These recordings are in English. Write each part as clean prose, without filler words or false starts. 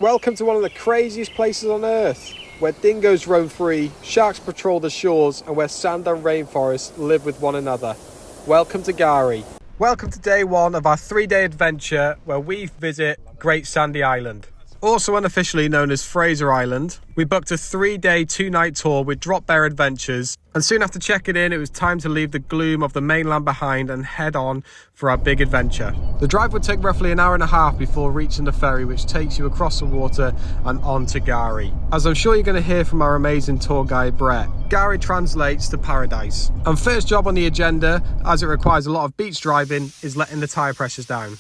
Welcome to one of the craziest places on earth, where dingoes roam free, sharks patrol the shores, and where sand and rainforests live with one another. Welcome to Gari. Welcome to day one of our 3-day adventure where we visit Great Sandy Island. Also unofficially known as Fraser Island, we booked a 3-day, 2-night tour with Drop Bear Adventures, and soon after checking in, it was time to leave the gloom of the mainland behind and head on for our big adventure. The drive would take roughly an hour and a half before reaching the ferry, which takes you across the water and on to Gari. As I'm sure you're going to hear from our amazing tour guide Brett, Gari translates to paradise. And first job on the agenda, as it requires a lot of beach driving, is letting the tyre pressures down.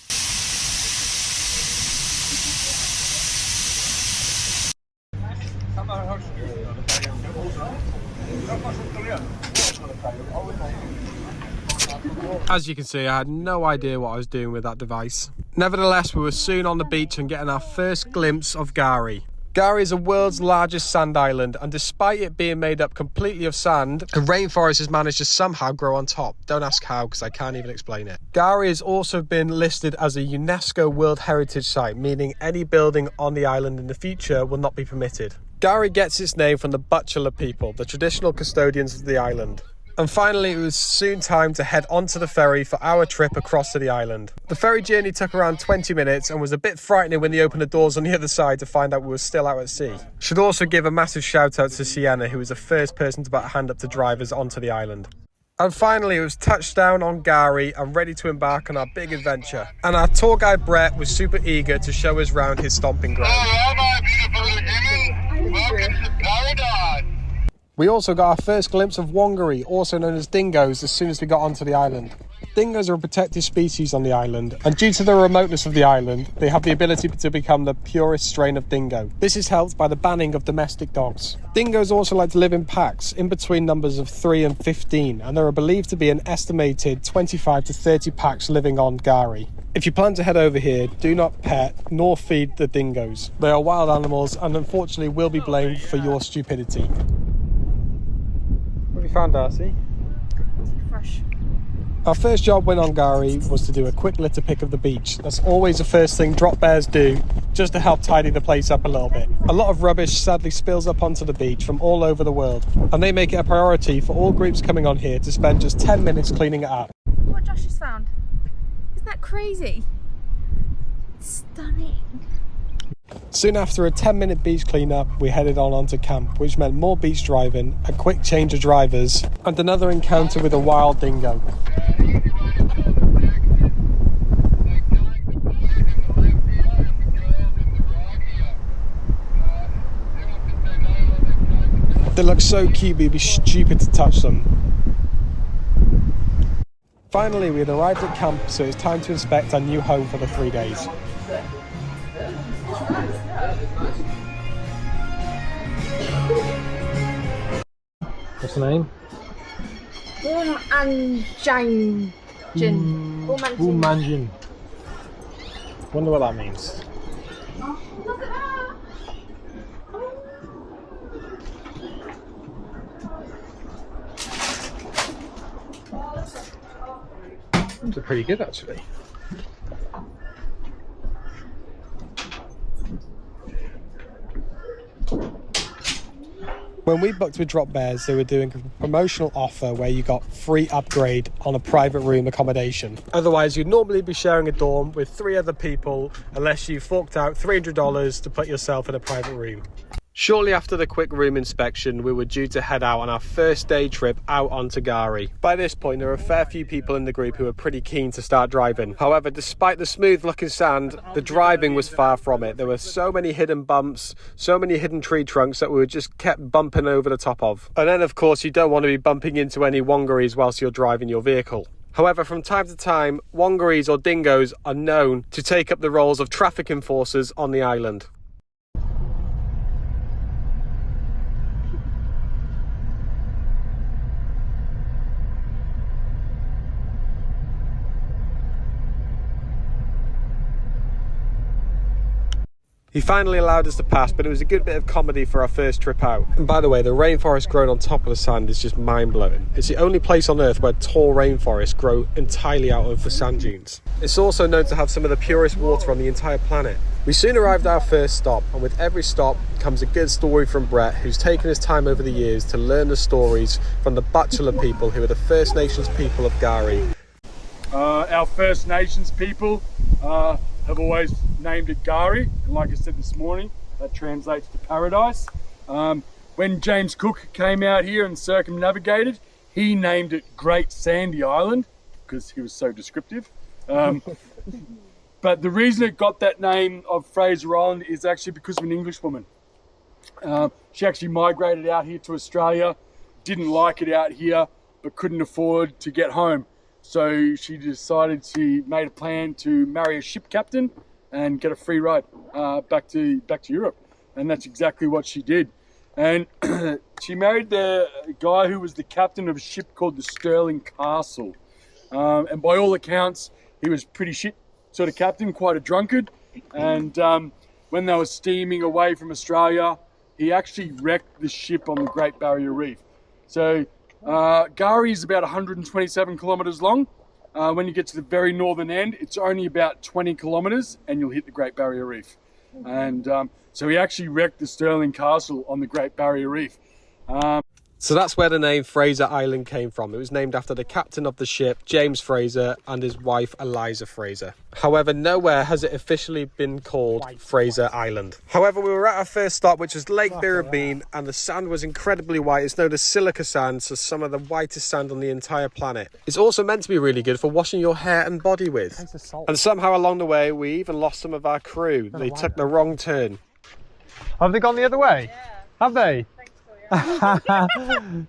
As you can see, I had no idea what I was doing with that device. Nevertheless, we were soon on the beach and getting our first glimpse of Gari. Gari is the world's largest sand island, and despite it being made up completely of sand, the rainforest has managed to somehow grow on top. Don't ask how, because I can't even explain it. Gari has also been listed as a UNESCO World Heritage Site, meaning any building on the island in the future will not be permitted. Gari gets its name from the Butchella people, the traditional custodians of the island. And finally, it was soon time to head onto the ferry for our trip across to the island. The ferry journey took around 20 minutes and was a bit frightening when they opened the doors on the other side to find out we were still out at sea. Should also give a massive shout out to Sienna, who was the first person to put a hand up to drivers onto the island. And finally, it was touchdown on Gari and ready to embark on our big adventure. And our tour guide Brett was super eager to show us around his stomping ground. Hello, my beautiful humans. Welcome to paradise. We also got our first glimpse of Wongari, also known as dingoes, as soon as we got onto the island. Dingoes are a protected species on the island, and due to the remoteness of the island, they have the ability to become the purest strain of dingo. This is helped by the banning of domestic dogs. Dingoes also like to live in packs, in between numbers of 3 and 15, and there are believed to be an estimated 25 to 30 packs living on Gari. If you plan to head over here, do not pet nor feed the dingoes. They are wild animals and unfortunately will be blamed for your stupidity. What have you found, Darcy? Fresh. Our first job when on Gari was to do a quick litter pick of the beach. That's always the first thing drop bears do, just to help tidy the place up a little bit. A lot of rubbish sadly spills up onto the beach from all over the world, and they make it a priority for all groups coming on here to spend just 10 minutes cleaning it up. What Josh has found. Isn't that crazy? It's stunning. Soon after a 10-minute beach cleanup, we headed onto camp, which meant more beach driving, a quick change of drivers, and another encounter with a wild dingo. They look so cute, we'd be stupid to touch them. Finally, we had arrived at camp, so it's time to inspect our new home for the 3 days. What's the name? Bumanjin. Wonder what that means. Look at that! Those are pretty good actually. When we booked with Drop Bears, they were doing a promotional offer where you got free upgrade on a private room accommodation. Otherwise, you'd normally be sharing a dorm with 3 other people unless you forked out $300 to put yourself in a private room. Shortly after the quick room inspection, we were due to head out on our first day trip out onto Gari. By this point, there were a fair few people in the group who were pretty keen to start driving. However, despite the smooth looking sand, the driving was far from it. There were so many hidden bumps, so many hidden tree trunks that we were just kept bumping over the top of. And then, of course, you don't want to be bumping into any Wongaris whilst you're driving your vehicle. However, from time to time, Wongaris or dingoes are known to take up the roles of traffic enforcers on the island. He finally allowed us to pass, but it was a good bit of comedy for our first trip out. And by the way, the rainforest growing on top of the sand is just mind-blowing. It's the only place on earth where tall rainforests grow entirely out of the sand dunes. It's also known to have some of the purest water on the entire planet. We soon arrived at our first stop, and with every stop comes a good story from Brett, who's taken his time over the years to learn the stories from the Badtjala people, who are the First Nations people of Gary. Our First Nations people have always named it Gari, and like I said this morning, that translates to paradise. When James Cook came out here and circumnavigated, he named it Great Sandy Island because he was so descriptive. But the reason it got that name of Fraser Island is actually because of an English woman. She actually migrated out here to Australia, didn't like it out here, but couldn't afford to get home. So she decided, she made a plan to marry a ship captain and get a free ride back to Europe. And that's exactly what she did. And she married the guy who was the captain of a ship called the Stirling Castle. And by all accounts, he was pretty shit sort of captain, quite a drunkard. And when they were steaming away from Australia, he actually wrecked the ship on the Great Barrier Reef. So Gari is about 127 kilometers long. When you get to the very northern end, it's only about 20 kilometers and you'll hit the Great Barrier Reef. And so he actually wrecked the Stirling Castle on the Great Barrier Reef. So that's where the name Fraser Island came from. It was named after the captain of the ship, James Fraser, and his wife, Eliza Fraser. However, nowhere has it officially been called Fraser Island. However, we were at our first stop, which was Lake Birrabeen, and the sand was incredibly white. It's known as silica sand, so some of the whitest sand on the entire planet. It's also meant to be really good for washing your hair and body with. And somehow along the way, we even lost some of our crew. They took the wrong turn. Have they gone the other way? Yeah. Have they? The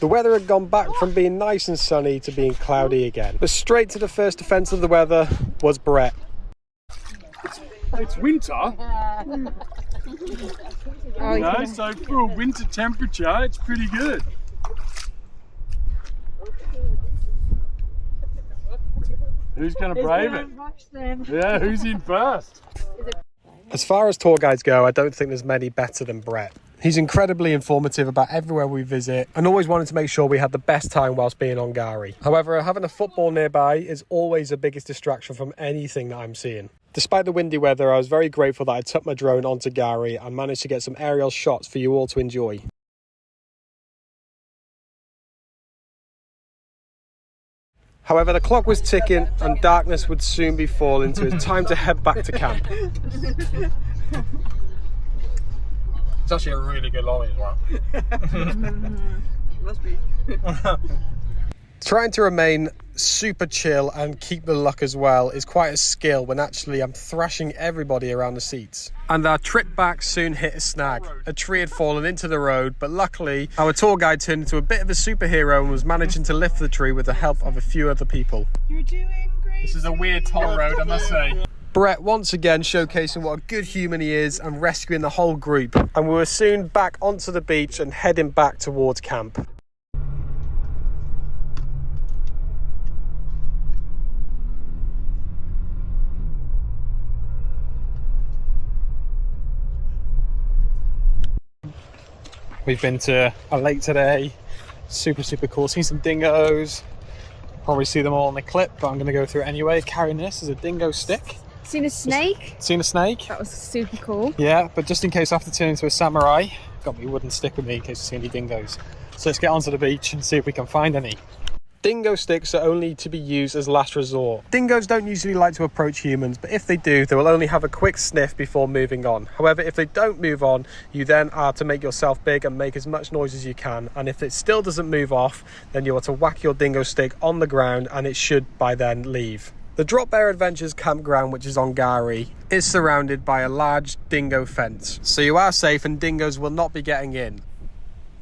weather had gone back from being nice and sunny to being cloudy again. But straight to the first offence of the weather was Brett. It's winter. So for a winter temperature, it's pretty good. Who's going to brave it? Yeah, who's in first? As far as tour guides go, I don't think there's many better than Brett. He's incredibly informative about everywhere we visit and always wanted to make sure we had the best time whilst being on Gari. However, having a football nearby is always the biggest distraction from anything that I'm seeing. Despite the windy weather, I was very grateful that I took my drone onto Gari and managed to get some aerial shots for you all to enjoy. However, the clock was ticking and darkness would soon be falling, so it's time to head back to camp. It's actually a really good lolly as well. Must be. Trying to remain super chill and keep the luck as well is quite a skill when actually I'm thrashing everybody around the seats. And our trip back soon hit a snag. A tree had fallen into the road, but luckily our tour guide turned into a bit of a superhero and was managing to lift the tree with the help of a few other people. You're doing great. This is a weird toll road, I must say. Brett once again showcasing what a good human he is and rescuing the whole group. And we were soon back onto the beach and heading back towards camp. We've been to a lake today. Super cool. Seen some dingoes. Probably see them all in the clip, but I'm going to go through it anyway. Carrying this is a dingo stick. Seen a snake? Seen a snake? That was super cool. Yeah, but just in case I have to turn into a samurai, got my wooden stick with me in case I see any dingoes. So let's get onto the beach and see if we can find any. Dingo sticks are only to be used as last resort. Dingoes don't usually like to approach humans, but if they do, they will only have a quick sniff before moving on. However, if they don't move on, you then are to make yourself big and make as much noise as you can. And if it still doesn't move off, then you are to whack your dingo stick on the ground and it should by then leave. The Drop Bear Adventures campground, which is on Gari, is surrounded by a large dingo fence. So you are safe and dingoes will not be getting in.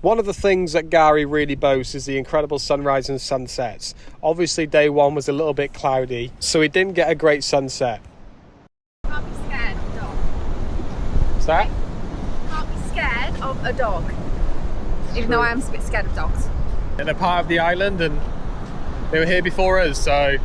One of the things that Gari really boasts is the incredible sunrise and sunsets. Obviously day one was a little bit cloudy, so we didn't get a great sunset. Can't be scared of a dog. What's that? Can't be scared of a dog. Even though I am a bit scared of dogs. And they're part of the island and they were here before us, so...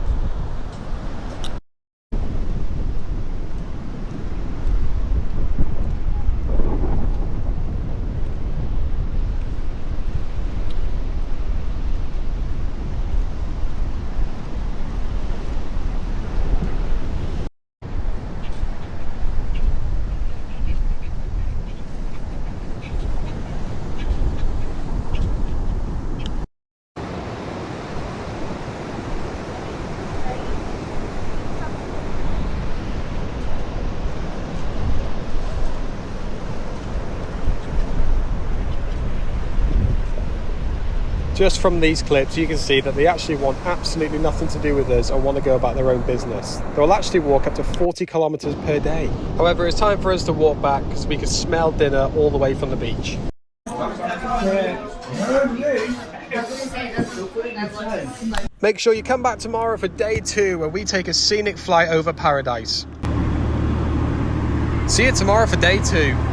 Just from these clips, you can see that they actually want absolutely nothing to do with us and want to go about their own business. They'll actually walk up to 40 kilometers per day. However, it's time for us to walk back because we can smell dinner all the way from the beach. Make sure you come back tomorrow for day 2, where we take a scenic flight over paradise. See you tomorrow for day 2.